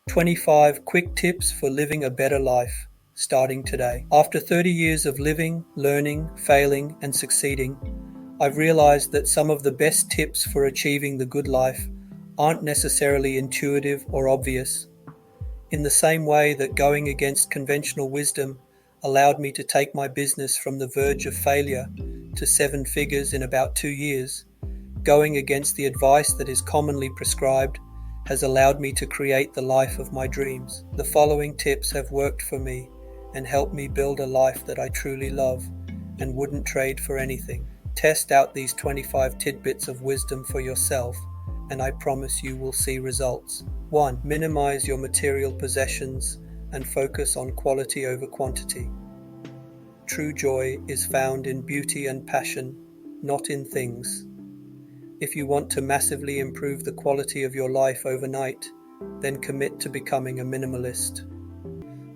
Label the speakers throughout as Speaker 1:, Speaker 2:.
Speaker 1: 25 quick tips for living a better life, starting today. After 30 years of living, learning, failing, and succeeding, I've realized that some of the best tips for achieving the good life aren't necessarily intuitive or obvious. In the same way that going against conventional wisdom allowed me to take my business from the verge of failure to 7 figures in about 2 years, going against the advice that is commonly prescribed has allowed me to create the life of my dreams. The following tips have worked for me and helped me build a life that I truly love and wouldn't trade for anything. Test out these 25 tidbits of wisdom for yourself, and I promise you will see results. 1. Minimize your material possessions and focus on quality over quantity. True joy is found in beauty and passion, not in things. If you want to massively improve the quality of your life overnight, then commit to becoming a minimalist.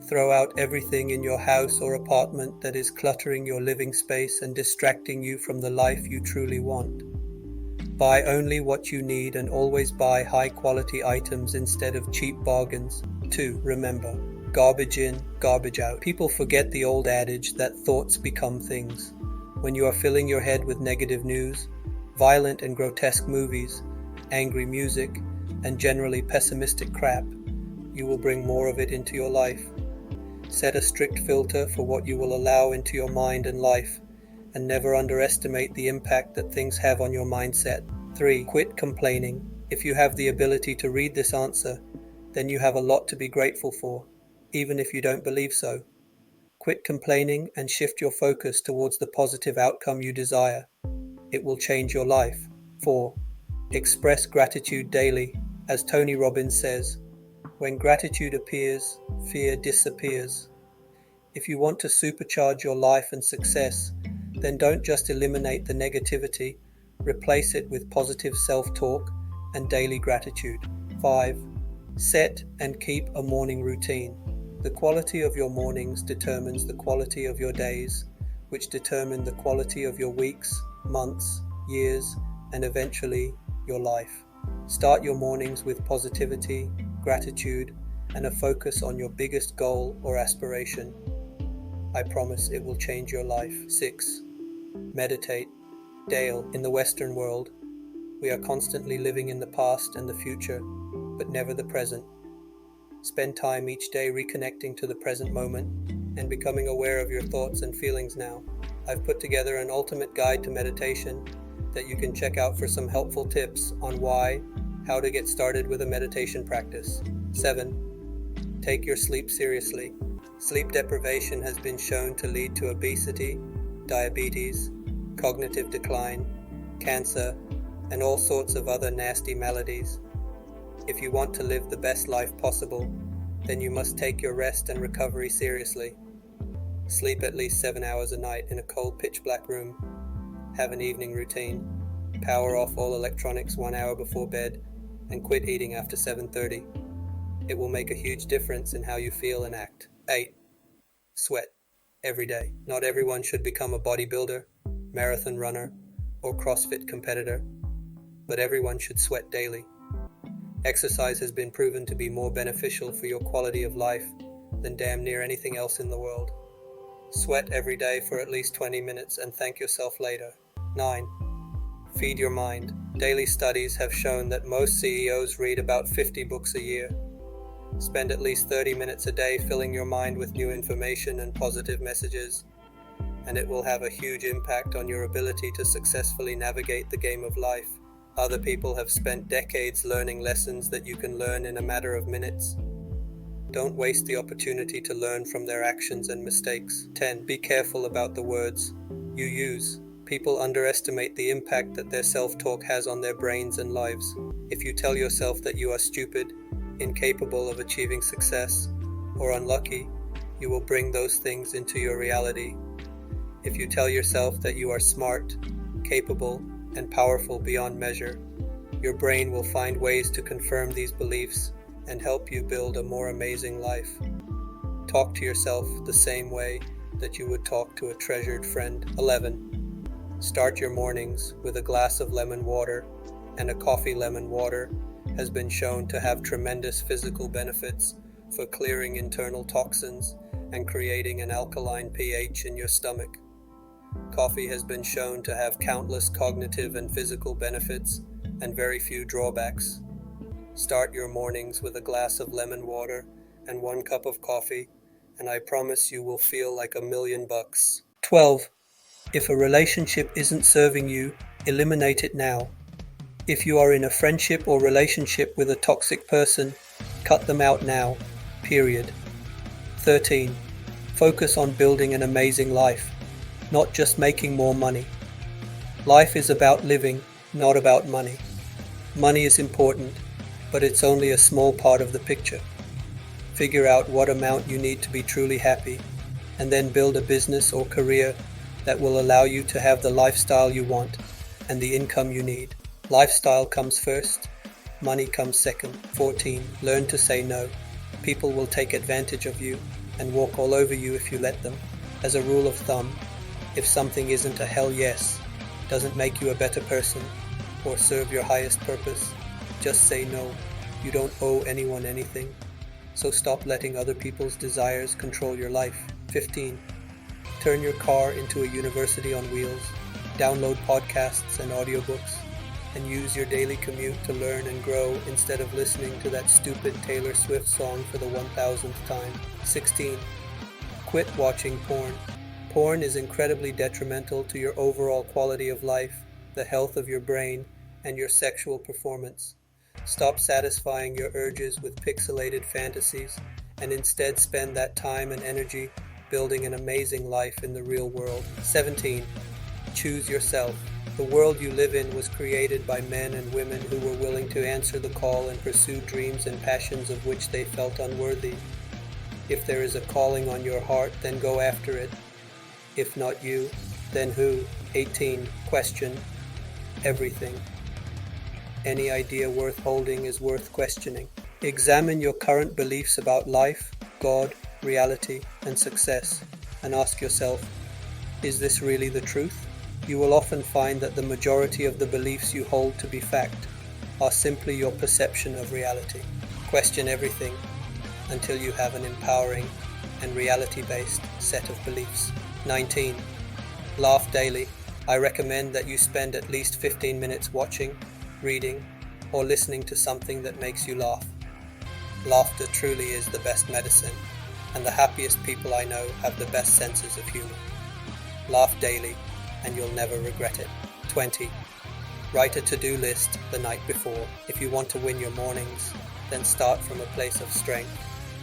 Speaker 1: Throw out everything in your house or apartment that is cluttering your living space and distracting you from the life you truly want. Buy only what you need and always buy high-quality items instead of cheap bargains. 2. Remember, garbage in, garbage out. People forget the old adage that thoughts become things. When you are filling your head with negative news, violent and grotesque movies, angry music, and generally pessimistic crap, you will bring more of it into your life. Set a strict filter for what you will allow into your mind and life, and never underestimate the impact that things have on your mindset. 3. Quit complaining. If you have the ability to read this answer, then you have a lot to be grateful for, even if you don't believe so. Quit complaining and shift your focus towards the positive outcome you desire. It will change your life. 4. Express gratitude daily. As Tony Robbins says, when gratitude appears, fear disappears. If you want to supercharge your life and success, then don't just eliminate the negativity, replace it with positive self-talk and daily gratitude. 5. Set and keep a morning routine. The quality of your mornings determines the quality of your days, which determine the quality of your weeks, months, years, and eventually your life. Start your mornings with positivity, gratitude, and a focus on your biggest goal or aspiration. I promise it will change your life. 6. Meditate. Dale, in the Western world, we are constantly living in the past and the future, but never the present. Spend time each day reconnecting to the present moment and becoming aware of your thoughts and feelings now. I've put together an ultimate guide to meditation that you can check out for some helpful tips on how to get started with a meditation practice. 7. Take your sleep seriously. Sleep deprivation has been shown to lead to obesity, diabetes, cognitive decline, cancer, and all sorts of other nasty maladies. If you want to live the best life possible, then you must take your rest and recovery seriously. Sleep at least 7 hours a night in a cold pitch-black room. Have an evening routine. Power off all electronics 1 hour before bed and quit eating after 7:30. It will make a huge difference in how you feel and act. 8. Sweat every day. Not everyone should become a bodybuilder, marathon runner, or CrossFit competitor, but everyone should sweat daily. Exercise has been proven to be more beneficial for your quality of life than damn near anything else in the world. Sweat every day for at least 20 minutes and thank yourself later. 9. Feed your mind. Daily studies have shown that most CEOs read about 50 books a year. Spend at least 30 minutes a day filling your mind with new information and positive messages, and it will have a huge impact on your ability to successfully navigate the game of life. Other people have spent decades learning lessons that you can learn in a matter of minutes. Don't waste the opportunity to learn from their actions and mistakes. 10. Be careful about the words you use. People underestimate the impact that their self-talk has on their brains and lives. If you tell yourself that you are stupid, incapable of achieving success, or unlucky, you will bring those things into your reality. If you tell yourself that you are smart, capable, and powerful beyond measure, your brain will find ways to confirm these beliefs and help you build a more amazing life. Talk to yourself the same way that you would talk to a treasured friend. 11. Start your mornings with a glass of lemon water and a coffee lemon water has been shown to have tremendous physical benefits for clearing internal toxins and creating an alkaline pH in your stomach. Coffee has been shown to have countless cognitive and physical benefits and very few drawbacks. Start your mornings with a glass of lemon water and 1 cup of coffee, and I promise you will feel like $1,000,000. 12. If a relationship isn't serving you, eliminate it now. If you are in a friendship or relationship with a toxic person, cut them out now. Period. 13. Focus on building an amazing life, not just making more money. Life is about living, not about money. Money is important, but it's only a small part of the picture. Figure out what amount you need to be truly happy, and then build a business or career that will allow you to have the lifestyle you want and the income you need. Lifestyle comes first, money comes second. 14. Learn to say no. People will take advantage of you and walk all over you if you let them. As a rule of thumb, if something isn't a hell yes, doesn't make you a better person, or serve your highest purpose, just say no. You don't owe anyone anything, so stop letting other people's desires control your life. 15. Turn your car into a university on wheels. Download podcasts and audiobooks, and use your daily commute to learn and grow instead of listening to that stupid Taylor Swift song for the 1000th time. 16. Quit watching porn. Porn is incredibly detrimental to your overall quality of life, the health of your brain, and your sexual performance. Stop satisfying your urges with pixelated fantasies, and instead spend that time and energy building an amazing life in the real world. 17. Choose yourself. The world you live in was created by men and women who were willing to answer the call and pursue dreams and passions of which they felt unworthy. If there is a calling on your heart, then go after it. If not you, then who? 18. Question everything. Any idea worth holding is worth questioning. Examine your current beliefs about life, God, reality, and success, and ask yourself, is this really the truth? You will often find that the majority of the beliefs you hold to be fact are simply your perception of reality. Question everything until you have an empowering and reality-based set of beliefs. 19. Laugh daily. I recommend that you spend at least 15 minutes watching, reading, or listening to something that makes you laugh. Laughter truly is the best medicine, and the happiest people I know have the best senses of humor. Laugh daily, and you'll never regret it. 20. Write a to-do list the night before. If you want to win your mornings, then start from a place of strength,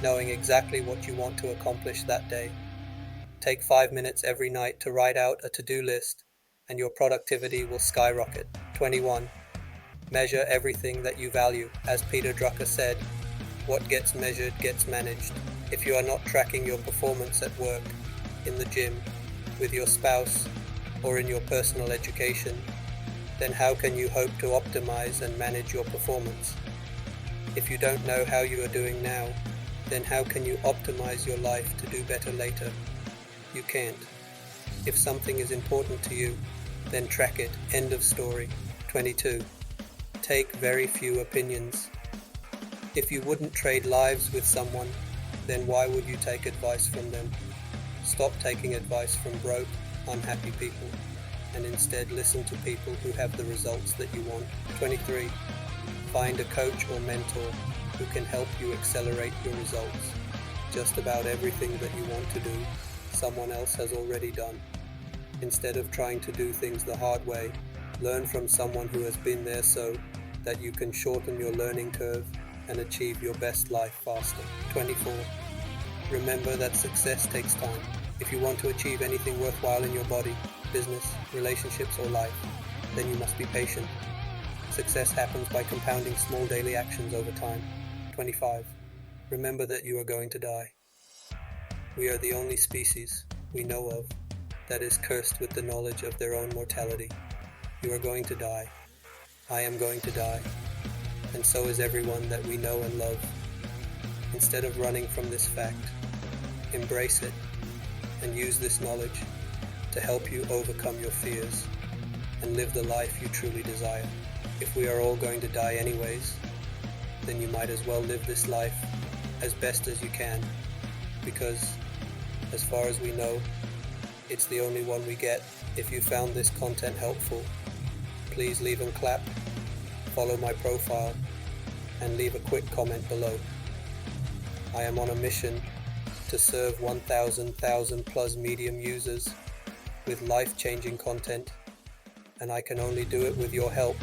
Speaker 1: knowing exactly what you want to accomplish that day. Take 5 minutes every night to write out a to-do list, and your productivity will skyrocket. 21. Measure everything that you value. As Peter Drucker said, what gets measured gets managed. If you are not tracking your performance at work, in the gym, with your spouse, or in your personal education, then how can you hope to optimize and manage your performance? If you don't know how you are doing now, then how can you optimize your life to do better later? You can't. If something is important to you, then track it. End of story. 22. Take very few opinions. If you wouldn't trade lives with someone, then why would you take advice from them? Stop taking advice from broke, unhappy people, and instead listen to people who have the results that you want. 23. Find a coach or mentor who can help you accelerate your results. Just about everything that you want to do, someone else has already done. Instead of trying to do things the hard way, learn from someone who has been there so that you can shorten your learning curve and achieve your best life faster. 24. Remember that success takes time. If you want to achieve anything worthwhile in your body, business, relationships, or life, then you must be patient. Success happens by compounding small daily actions over time. 25. Remember that you are going to die. We are the only species we know of that is cursed with the knowledge of their own mortality. You are going to die. I am going to die. And so is everyone that we know and love. Instead of running from this fact, embrace it and use this knowledge to help you overcome your fears and live the life you truly desire. If we are all going to die anyways, then you might as well live this life as best as you can, because as far as we know, it's the only one we get. If you found this content helpful, please leave and clap, follow my profile, and leave a quick comment below. I am on a mission to serve 1,000 plus Medium users with life-changing content, and I can only do it with your help.